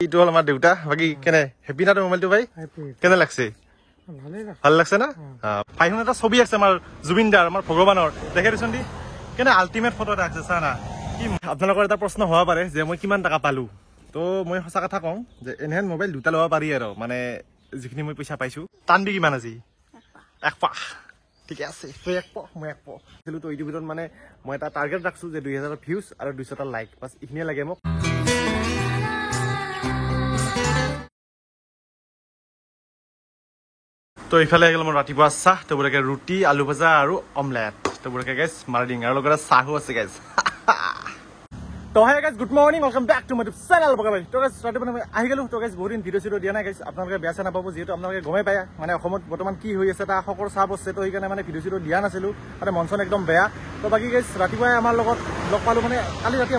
এইটো হল আমাৰ দেউতা বাকি কেনে হেপি না মোবাইলটো ভাই কেনে লাগছে ভাল লাগছে না ভাইখন এটা ছবি আছে আমাৰ জুবিনদাৰ আমাৰ ভগৱানৰ দেখে দিছোন দি কেনে আল্টিমেট ফটো এটা আছে চা না কি আপোনালোকৰ এটা প্ৰশ্ন হ'ব পাৰে যে মই কিমান টকা পালো তো মই সঁচা কথা কওঁ যে এনেহেন মোবাইল দুটা ল'ব পাৰি আৰু মানে যিখিনি মই পইচা পাইছো টানবি কিমান আজি 1 পাহ ঠিকে আছে তই 1 পাহ মই 1 পাহ দিলো তো এইটো ভিতৰত মানে মই এটা টাৰ্গেট ৰাখছো যে 2000 ভিউজ আৰু 200টা লাইক বাস ইখিনিয়ে লাগে মোক তো ইফালে গেল মোৰ ৰাতিপুৱা চাহ তো বুঢ়াকে ৰুটি আলু ভাজা আৰু অমলেট তো বুঢ়াকে গাইছ মাৰি আৰু লগত চাহো আছে গাইছ তো হে গাইছ good morning welcome back to my channel বগা ভাই তো গাইছ ৰাতিপুৱা আহি গলো তো গাইছ বহুত দিন ভিডিঅ' দিয়া নাই গাইছ আপোনালোকে বেয়া চেনা পাব যিহেতু আপোনালোকে গমে পায় মানে অসমত বৰ্তমান কি হৈ আছে তা সকলো চাপ আছে তো সেইকাৰণে মানে ভিডিঅ' দিয়া নাছিলো মানে মনচন একদম বেয়া তো বাকি গাইছ ৰাতিপুৱাই আমাৰ লগত লগ পালো মানে কালি ৰাতি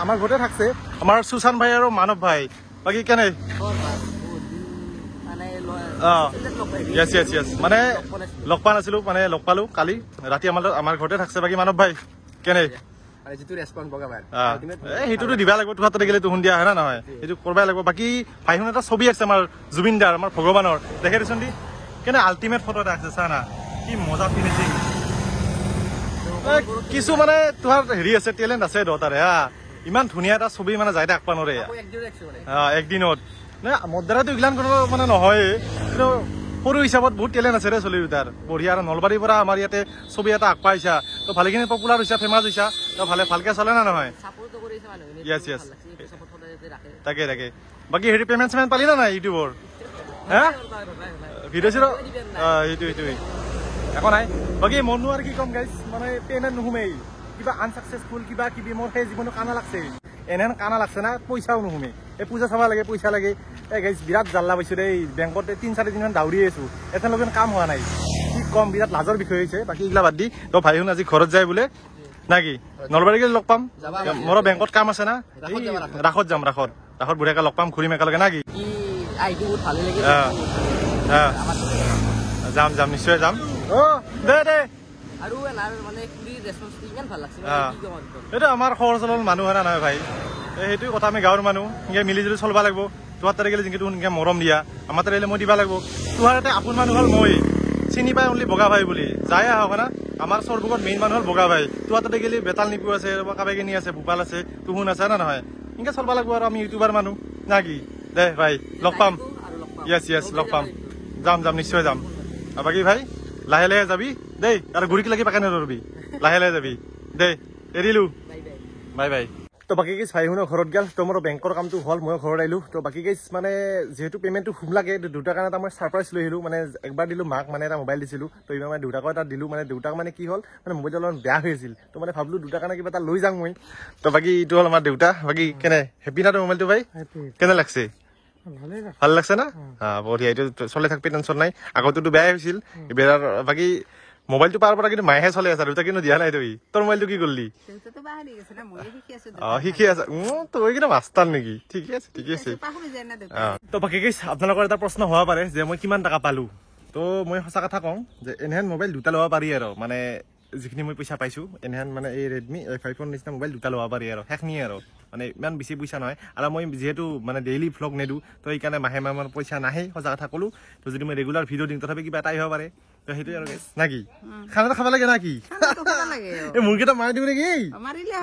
আমাৰ ঘৰতে থাকছে আমাৰ সুশান ভাই আৰু মানৱ ভাই বাকি কেনে yes মানে লগ পা নাছিলো মানে লগ পালো কালি ৰাতি আমাৰ ঘৰতে থাকছে বাকি মানৱ ভাই কেনে সেইটোতো দিবা লাগিব তোৰ হাততে গেলে তুহুন দিয়া হয় না নহয় সেইটো কৰবাই লাগিব বাকি ভাইখন এটা ছবি আছে আমাৰ জুবিনদাৰ আমাৰ ভগৱানৰ দেখে দিছোন দি কেনে আল্টিমেট ফটো এটা আছে চা না কি মজা ফিনিচিং কিছু মানে তোমাৰ হেৰি আছে টেলেণ্ট আছে দতাৰে হা ইমান ধুনীয়া এটা ছবি মানে যাই থাকবা নৰে একদিনত মোৰ দ্বাৰাতো ইগলান কৰিব মানে নহয় কিন্তু সৰু হিচাপত বহুত টেলেণ্ট আছে ৰে চলি তাৰ বঢ়িয়া আৰু নলবাৰীৰ পৰা আমাৰ ইয়াতে ছবি এটা আঁক পাইছা তো ভালেখিনি পপুলাৰ হৈছা ফেমাছ হৈছা তো ভালকে চলে না নহয় yes তাকে বাকি হেৰি পেমেণ্ট পালি না নাই ইউটিউবৰ হা ভিডিঅ' চিৰ এইটো একো নাই বাকি মনো আৰু কি কম গাইছ মানে পেমেণ্ট নোসোমেই কিবা আনচাকচেছফুল কিবা কিবি মোৰ সেই জীৱনত কানা লাগছে এনেহেন কানা লাগছে না পইচাও নোসোমে এই পূজা চাব লাগে পইচা লাগে এই গাইছ বিৰাট জাল্লা পাইছো দেই বেংকত 3-4 দিনমান দাউৰি আছো এতিয়ালৈকে কাম হোৱা নাই কি কম বিৰাট লাজৰ বিষয় হৈছে বাকি এইগিলা বাদ দি তো ভাইহুন আজি ঘৰত যায় বোলে নাকি নলবাৰী গেলে লগ পাম মোৰ বেংকত কাম আছে না ৰাখত যাম ৰাখত বুঢ়াকে লগ পাম ঘূৰিম একেলগে নাকি যাম নিশ্চয় যাম দে এইটো আমাৰ সহজ সৰল মানুহ হয় না নহয় ভাই সেইটো কথা আমি গাঁৱৰ মানুহ এনেকৈ মিলি জুলি চলবা লাগিব তোহাৰ তাতে গেলে যিটো এনেকৈ মৰম দিয়া আমাৰ তাতে আহিলে মই দিবা লাগিব তোহাৰ তাতে আপোন মানুহ হ'ল মই চিনি পাই অনলি বগা ভাই বুলি যাই আহক না আমাৰ চৰবুকত মেইন মানুহ হ'ল বগা ভাই তোহাৰ তাতে গেলি বেতাল নিপু আছে কাবাইকিনি আছে ভূপাল আছে তুহুন আছে না নহয় এনেকৈ চলবা লাগিব আৰু আমি ইউটিউবাৰ মানুহ নাকি দে ভাই লগ পাম yes লগ পাম যাম নিশ্চয় যাম বাকী ভাই লাহে যাবি দেই আৰু গুৰিক লাগি পাকে নৰবি লাহে যাবি দেই এৰিলো বাই তো বাকি কেছ ভাইহুনৰ ঘৰত গেল তো মোৰ বেংকৰ কামটো হ'ল মই ঘৰত আহিলো তো বাকি কেছ মানে যেহেতু পেমেণ্টটো খুব লাগে দুটাৰ কাৰণে এটা মই ছাৰপ্ৰাইজ লৈ আহিলো মানে একবাৰ দিলো মাক মানে এটা মোবাইল দিছিলো তো এইবাৰ মানে দেউতাকো এটা দিলো মানে দেউতাক মানে কি হ'ল মানে মোবাইলটো অলপমান বেয়া হৈ আছিল তো মানে ভাবিলো দুটাৰ কাৰণে কিবা এটা লৈ যাম মই তো বাকি এইটো হ'ল আমাৰ দেউতা বাকি কেনে হেপি না মোবাইলটো ভাই কেনে লাগছে ভাল লাগছে না বঢ়িয়া এইটো চলে থাকবি টেনশ্যন নাই আগতেতো বেয়াই হৈছিল এইবাৰ বাকি মোবাইলটো পাৰ পৰা কিন্তু মায়েহে চলে আছে দেউতা কিন্তু দিয়া নাই তই তোৰ মোবাইলটো কি কৰিলি শিকি আছে তই কিন্তু মাষ্টাৰ নেকি ঠিকে আছে তো বাকী আপোনালোকৰ এটা প্ৰশ্ন হ'ব পাৰে যে মই কিমান টকা পালো তো মই সঁচা কথা কওঁ যে এনেহেন মোবাইল দুটা ল'ব পাৰি আৰু মানে যিখিনি মই পইচা পাইছো এনেহেন মানে এই ৰেডমি A5 নিচিনা মোবাইল দুটা ল'ব পাৰি আৰু শেষনিয়ে আৰু মানে ইমান বেছি পইচা নহয় আৰু মই যিহেতু মানে ডেইলি ভ্লগ নেদো তো সেইকাৰণে মাহে মোৰ পইচা নাহে সঁচা কথা ক'লো তো যদি মই ৰেগুলাৰ ভিডিঅ' দিম তথাপি কিবা এটাই হ'ব পাৰে তো সেইটোৱে আৰু নাকি খানাটো খাব লাগে নাকি এই মুৰ্গীটা মাৰি দিওঁ নেকি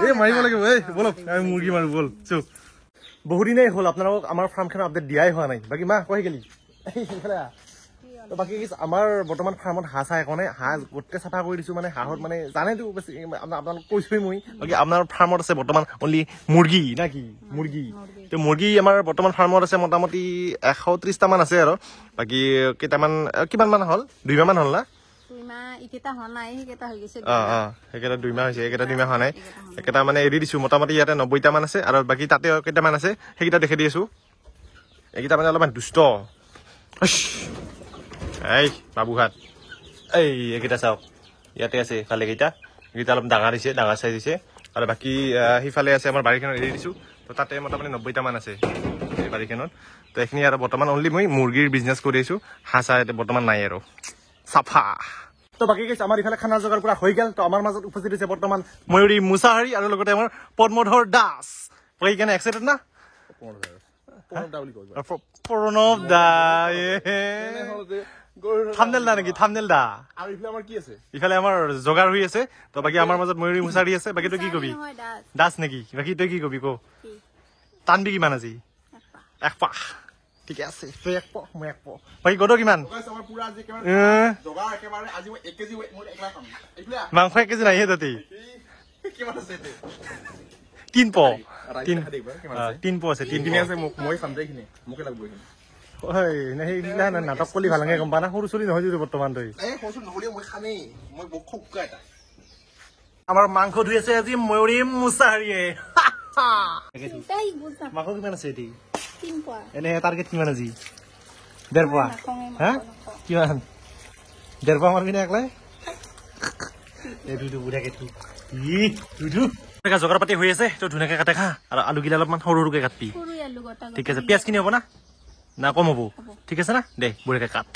এই মাৰিব লাগিব এই বলক আমি মুৰ্গী মাৰো বল চো বহুত দিনেই হ'ল আপোনালোকক আমাৰ ফাৰ্মখনৰ আপডেট দিয়াই হোৱা নাই বাকী মা কৈ গেলি তো বাকী আমাৰ বৰ্তমান ফাৰ্মত হাঁহ চাহ একো নাই হাঁহ গোটেই চাফা কৰি দিছো মানে হাঁহত মানে জানেতো বেছি আপোনালোক কৈছোৱেই মই বাকী আপোনাৰ ফাৰ্মত আছে বৰ্তমান অনলি মুৰ্গী নাকি তো মুৰ্গী আমাৰ বৰ্তমান ফাৰ্মত আছে মোটামুটি 130টা মান আছে আৰু বাকী কেইটামান কিমান মান হ'ল 2 মাহ মান হ'ল না সেইকেইটা 2 মাহ হৈছে এইকেইটা 2 মাহ হোৱা নাই এইকেইটা মানে এৰি দিছো মোটামুটি ইয়াতে 90টা মান আছে আৰু বাকী তাতে কেইটামান আছে সেইকেইটা দেখি দি আছো এইকেইটা মানে অলপমান দুষ্ট এই বাবুহাত এইকেইটা চাওক ইয়াতে আছে ইফালে কেইটা অলপ ডাঙৰ চাইজ হৈছে আৰু বাকী সিফালে আছে আমাৰ বাৰীখনত এৰি দিছো তো তাতে মোটামুটি 90টা মান আছে এই বাৰীখনত তো এইখিনি আৰু বৰ্তমান অনলি মই মুৰ্গীৰ বিজনেছ কৰি আছো হাঁহ চাহ বৰ্তমান নাই আৰু চাফা তো বাকী কেছ আমাৰ ইফালে খানা জগাৰ পৰা হৈ গেল তো আমাৰ মাজত উপস্থিত হৈছে বৰ্তমান ময়ূৰী মুছাহাৰী আৰু লগতে আমাৰ পদ্মধৰ দাস বাকী কেনে এক্সাইটেড না প্ৰণৱ দা থামনেল দা নেকি থামনেল দা ইফালে আমাৰ জগাৰ হৈ আছে তো বাকী আমাৰ মাজত ময়ূৰী মুছাৰী আছে বাকী তই কি কবি দাস নেকি বাকী তই কি কবি ক টানবি কিমান আজি 1 পাহ ঠিক আছে বাকী গদ কিমান মাংস 1 কেজি নাইহে তাতে 3 প 3 প আছে 3 আছে মই খাম দেখিনে মোকে লাগব সেইগিলা নাটক কৰি ভাল লাগে গম পা না সৰু চলি নহয় যদি বৰ্তমান তই আমাৰ মাংস ধুই আছে আজি ময়ূৰী মুছাহাৰীয়ে মাংস কিমান আছে এটি এনে টাৰ্গেট কিমান আজি 1.5 পোৱা হা কিমান 1.5 পোৱা মাৰবি না একলাই এইটো বুঢ়াকে জগাৰ পাতি হৈ আছে তই ধুনীয়াকে কাটে খা আৰু আলু গিলা অলপমান সৰু সৰুকে কাটবি ঠিক আছে পিঁয়াজ কিনি হ'ব না না কম হ'ব ঠিক আছে না দে বুঢ়াকে কাট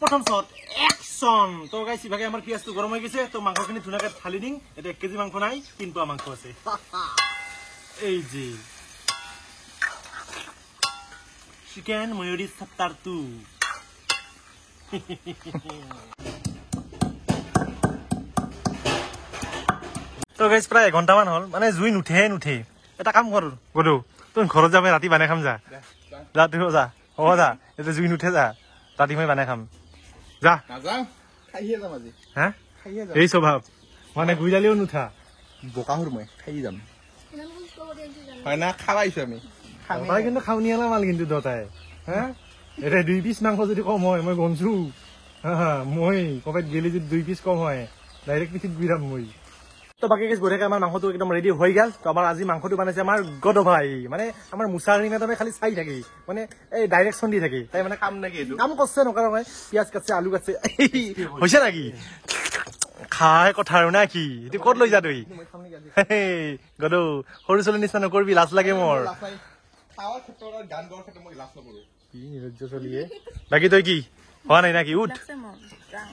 প্ৰথম শ্বট একচন তো গাইছ ইভাগে আমাৰ পিঁয়াজটো গৰম হৈ গৈছে তো মাংসখিনি ধুনীয়াকে ঢালি দিম এতিয়া 1 কেজি মাংস নাই 3 পোৱা মাংস আছে এই যে চিকেন ময়ূৰী চাপ্টাৰ 2 তো গাইছ প্ৰায় 1 ঘণ্টামান হ'ল মানে জুই নুঠে এটা কাম কৰ গদু তই ঘৰত যাবি ৰাতি বানাই খাম যা তুই যা হ'ব যা এতিয়া জুই নুঠে যা ৰাতি মই বানাই খাম যা এই স্বভাৱ মানে গুই দালিও নুঠা বোকাহুৰ মই খাই যাম হয় না খাবাইছো আমি তই কিন্তু খাওনিয়ালা মাল কিন্তু দতাই হা এতিয়া 2 পিচ মাংস যদি কম হয় মই গমছো মই ক'বাত গেলি যদি 2 পিচ কম হয় ডাইৰেক্ট পিঠিত গুইৰাম মই তো বাকী কিছু বঢ়িয়াকে আমাৰ মাংসটো একদম ৰেডি হৈ গ'ল তো আমাৰ আজি মাংসটো বনাইছে আমাৰ গদ ভাই মানে আমাৰ মুছাহাৰী মেডামে খালি চাই থাকি মানে এই ডাইৰেকশ্যন দি থাকি তাই মানে কাম নাকি এইটো কাম কৰছে নকৰা নহয় পিঁয়াজ কাটছে আলু কাটছে হৈছে নাকি খাই কথা আৰু না কি এইটো ক'ত লৈ যা তই গদ সৰু ছোৱালী নিচিনা নকৰিবি লাজ লাগে মোৰ বাকী তই কি হোৱা নাই নাকি উঠ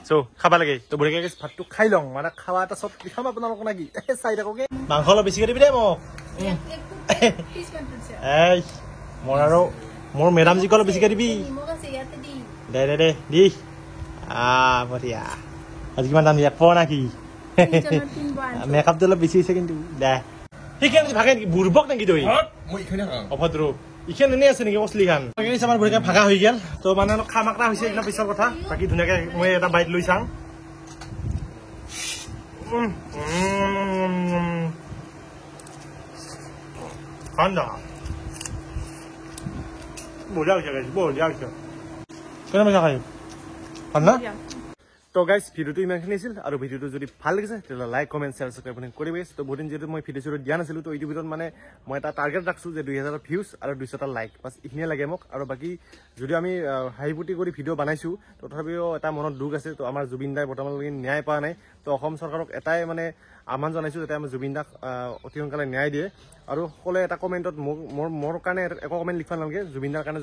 চো খাবা লাগে তো বঢ়িয়াকে ভাতটো খাই লওঁ মানে খাৱা এটা চব খাম আপোনালোক নাকি চাই থাকোকে মাংস অলপ বেছিকে দিবি দে মোক এই মোৰ আৰু মোৰ মেডাম জিক অলপ বেছিকে দিবি দে দে দে দি বঢ়িয়া আজি কিমান দাম 1 পোৱা নাকি মেকআপটো অলপ বেছি হৈছে কিন্তু দে সেইখানে ভাগে নেকি বুৰ্বক নেকি তই অভদ্ৰ ইখান এনে আছে নেকি অচলি খান আমাৰ বঢ়িয়াকে ভাগা হৈ গ'ল তো মানে অলপ খামাকৰা হৈছে একদম পিছৰ কথা বাকী ধুনীয়াকে মই এটা বাইট লৈ চাওঁ ঠাণ্ডা বঢ়িয়া হৈছে বঢ়িয়া হৈছে কেনে পাইছা খাই ঠাণ্ডা তো গাইজ ভিডিঅ'টো ইমানখিনি আছিল আৰু ভিডিঅ'টো যদি ভাল লাগিছে তেতিয়াহ'লে লাইক কমেণ্ট শ্বেয়াৰ ছাবস্ক্ৰাইব কৰি গৈছে তো বহুত দিন যিহেতু মই ভিডিঅ' দিয়া নাছিলোঁ তো এইটো ভিডিঅ'ত মানে মই এটা টাৰ্গেট ৰাখিছোঁ যে 2000 ভিউজ আৰু 200টা লাইক বাছ এইখিনিয়ে লাগে মোক আৰু বাকী যদি আমি হাঁহিফূৰ্তি কৰি ভিডিঅ' বনাইছোঁ তথাপিও এটা মনত দুখ আছে তো আমাৰ জুবিন দাই বৰ্তমানলৈকে ন্যায় পোৱা নাই তো অসম চৰকাৰক এটাই মানে আহ্বান জনাইছোঁ যাতে আমাৰ জুবিন দাক অতি সোনকালে ন্যায় দিয়ে আৰু সকলোৱে এটা কমেণ্টত মোৰ কাৰণে একো কমেণ্ট লিখিব নালাগে জুবিন দাৰ কাৰণে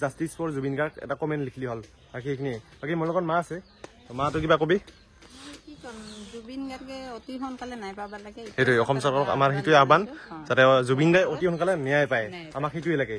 জাষ্টিছ ফৰ জুবিন গাৰ্গ এটা কমেণ্ট লিখিলে হ'ল বাকী এইখিনিয়ে বাকী মোৰ লগত মা আছে মাতো কিবা কবি সেইটোৱে অসম চৰকাৰক আমাৰ সেইটোৱে আহ্বান যাতে জুবিন দাই অতি সোনকালে ন্যায় পায় আমাক সেইটোৱে লাগে